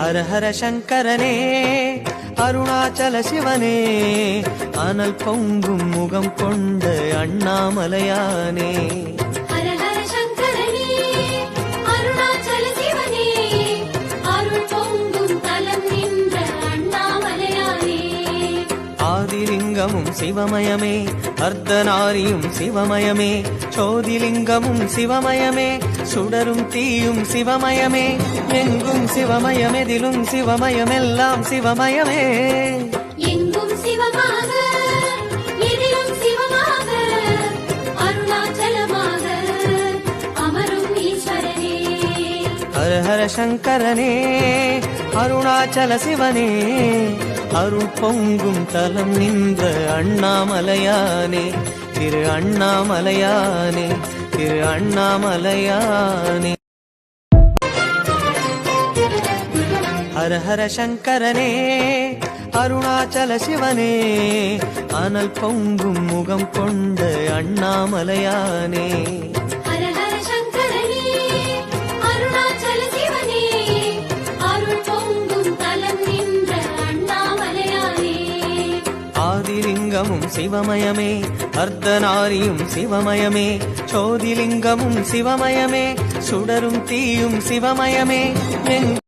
ஹர ஹர சங்கரனே அருணாச்சல சிவனே அனல் பொங்கும் முகம் கொண்ட அண்ணாமலையானே ஹர ஹர சங்கரனே அருணாச்சல சிவனே அருள் பொங்கும் தலம் நின்ற அண்ணாமலையானே ஆதிலிங்கமும் சிவமயமே அர்த்தநாரியும் சிவமயமே சோதிலிங்கமும் சிவமயமே சுடரும் தீயும் சிவமயமே எங்கும் சிவமயமெதிலும் சிவமயமெல்லாம் சிவமயமே எங்கும் சிவமாக எதிலும் சிவமாக அருணாச்சலமாக அமரும் ஈஸ்வரனே ஹர ஹர சங்கரனே அருணாச்சல சிவனே அருள் பொங்கும் தலம் நின்ற அண்ணாமலையானே திரு அண்ணாமலையானே திரு அண்ணாமலையானே ஹர ஹர சங்கரனே அருணாச்சல சிவனே அனல் பொங்கும் முகம் கொண்ட அண்ணாமலையானே ஹர ஹர சங்கரனே அருணாச்சல சிவனே அருள் பொங்கும் தலம் நின்ற அண்ணாமலையானே ஆதிலிங்கமும் சிவமயமே அர்த்தநாரியும் சிவமயமே சோதிலிங்கமும் சிவமயமே சுடரும் தீயும் சிவமயமே